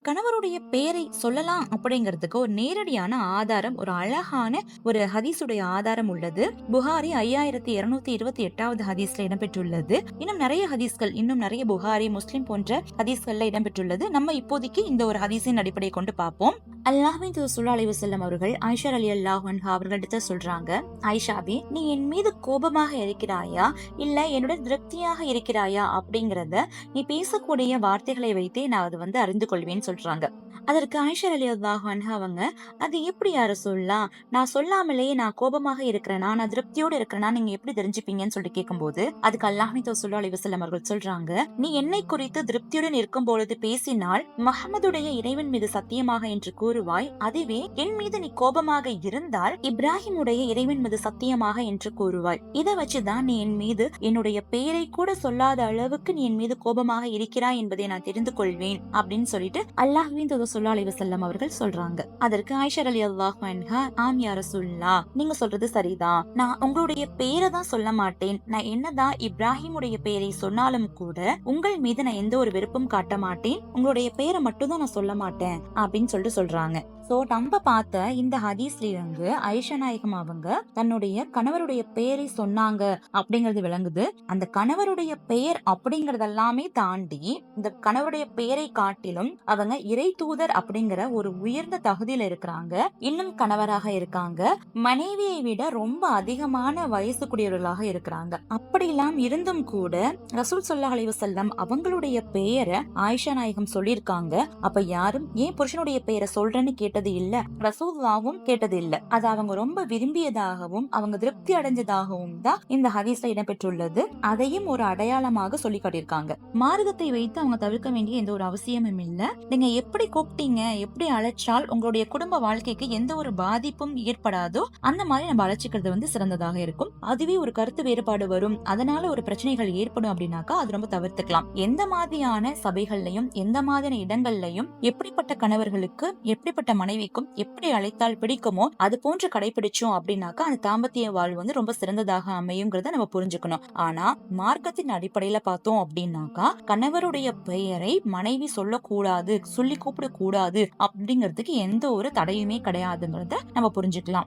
கணவருடைய பெயரை சொல்லலாம் அப்படிங்கிறதுக்கு ஒரு நேரடியான ஆதாரம், ஒரு அழகான ஒரு ஹதீஸுடைய ஆதாரம் உள்ளது. புகாரி 5228வது ஹதீஸ்ல இடம்பெற்றுள்ளது. இன்னும் நிறைய ஹதீஸ்கள், இன்னும் நிறைய புகாரி, முஸ்லிம் போன்ற ஹதீஸ்கள்ல இடம்பெற்றுள்ளது. நம்ம இப்போதைக்கு இந்த ஒரு ஹதீஸின் அடிப்படையை கொண்டு பார்ப்போம். அல்லாஹ்வின் தூதர் ஸல்லல்லாஹு அலைஹி வஸல்லம் அவர்கள் ஆயிஷா ரலியல்லாஹு அன்ஹா அவர்களிடத்தை சொல்றாங்க, ஆயிஷாவே, நீ என் மீது கோபமாக இருக்கிறாயா இல்ல என்னுடன் திருப்தியாக இருக்கிறாயா அப்படிங்கறத நீ பேசக்கூடிய வார்த்தைகளை வைத்தே நான் அது அறிந்து கொள்வேன்னு சொல்றாங்க. அதற்கு ஆயிஷா ரலியல்லாஹு அன்ஹா அவங்க, அது எப்படி யார சொல்லலாம், நான் சொல்லாமலேயே நான் கோபமாக இருக்கிறேனா, நான் திருப்தியோடு இருக்கிறேனா நீங்க எப்படி தெரிஞ்சுப்பீங்கன்னு சொல்லிட்டு கேட்கும்போது, அதுக்கு அல்லாஹ்வின் தூதர் ஸல்லல்லாஹு அலைஹி வஸல்லம் அவர்கள் சொல்றாங்க, நீ என்னை குறித்து திருப்தியுடன் இருக்கும் பொழுது பேசினால் முஹம்மதுடைய இறைவன் மீது சத்தியமாக என்று கூறுவாய், அதுவே என் மீது நீ கோபமாக இருந்தால் இப்ராஹிமுடைய இறைவன் மீது சத்தியமாக என்று கூறுவாய். இதை வச்சுதான் நீ என் மீது என்னுடைய பெயரை கூட சொல்லாத அளவுக்கு நீ என் மீது கோபமாக இருக்கிறாய் என்பதை நான் தெரிந்து கொள்வேன் அப்படின்னு சொல்லிட்டு அல்லாஹ்வின் தூதர் ஸல்லல்லாஹு அலைஹி வஸல்லம் அவர்கள் சொல்றாங்க. அதற்கு ஆயிஷா ரலியல்லாஹு அன்ஹா, ஆம் யா ரசூலுல்லாஹ், நீங்க சொல்றது சரிதான், நான் உங்களுடைய பெயரை தான் சொல்ல மாட்டேன், நான் என்னதான் இப்ராஹிமுடைய பெயரை சொன்னாலும் கூட உங்கள் மீது நான் எந்த ஒரு வெறுப்பும் காட்ட மாட்டேன், உங்களுடைய பெயரை மட்டும் தான் நான் சொல்ல மாட்டேன் அப்படின்னு சொல்லிட்டு சொல்றாங்க. சோ நம்ம பார்த்த இந்த ஹதீஸ்ல இருந்து ஆயிஷா நாயகம் அவங்க தன்னுடைய கணவருடைய பெயரை சொன்னாங்க அப்படிங்கறது விளங்குது. அந்த கணவருடைய பெயர் அப்படிங்கறதெல்லாமே தாண்டி இந்த கணவருடைய பெயரை காட்டிலும் அவங்க இறை தூதர் அப்படிங்கிற ஒரு உயர்ந்த தகுதியில இருக்கிறாங்க. இன்னும் கணவராக இருக்காங்க, மனைவியை விட ரொம்ப அதிகமான வயசுக்குரியவர்களாக இருக்கிறாங்க. அப்படியெல்லாம் இருந்தும் கூட ரசூல் ஸல்லல்லாஹு அலைஹி வஸல்லம் அவங்களுடைய பெயரை ஆயிஷா நாயகம் சொல்லியிருக்காங்க. அப்ப யாரும் ஏன் புருஷனுடைய பெயரை சொல்றேன்னு கேட்டது இல்ல, ரசூலுல்லாஹ்வும் கேட்டது இல்ல. அது அவங்க ரொம்ப விரும்பியதாகவும் அவங்க திருப்தி அடைஞ்சதாகவும் தான் இந்த ஹதீஸ்ல இடம்பெற்றுள்ளது. அதையும் ஒரு அடையாளமாக சொல்லி காட்டியிருக்காங்க. மார்க்கத்தை வைத்து அவங்க தவிர்க்க வேண்டிய எந்த ஒரு அவசியமும் இல்ல. நீங்க எப்படி கூப்பிட்டீங்க, எப்படி அழைச்சால் உங்களுடைய குடும்ப வாழ்க்கைக்கு எந்த ஒரு பாதிப்பும் ஏற்படாதோ அந்த மாதிரி நம்ம அழைச்சிக்கிறது சிறந்ததாக இருக்கும். அதுவே ஒரு கருத்து வேறுபாடு வரும், அதனால ஒரு பிரச்சனைகள் ஏற்படும் அப்படின்னாக்கா அது ரொம்ப தவிர்த்துக்கலாம். எந்த மாதிரியான சபைகள்லையும் எந்த மாதிரியான இடங்கள்லையும் எப்படிப்பட்ட கணவர்களுக்கு எப்படிப்பட்ட மனைவிக்கும் எப்படி அழைத்தால் பிடிக்குமோ அது போன்று கடைபிடிச்சோம் அப்படின்னாக்கா அந்த தாம்பத்திய வாழ்வு ரொம்ப சிறந்ததாக அமையுங்கிறத நம்ம புரிஞ்சுக்கணும். ஆனா மார்க்கத்தின் அடிப்படையில பார்த்தோம் அப்படின்னாக்கா கணவருடைய பெயரை மனைவி சொல்லக்கூடாது, சொல்லி கூப்பிடக்கூடாது அப்படிங்கிறதுக்கு எந்த ஒரு தடையுமே கிடையாதுங்கிறத நம்ம புரிஞ்சுக்கலாம்.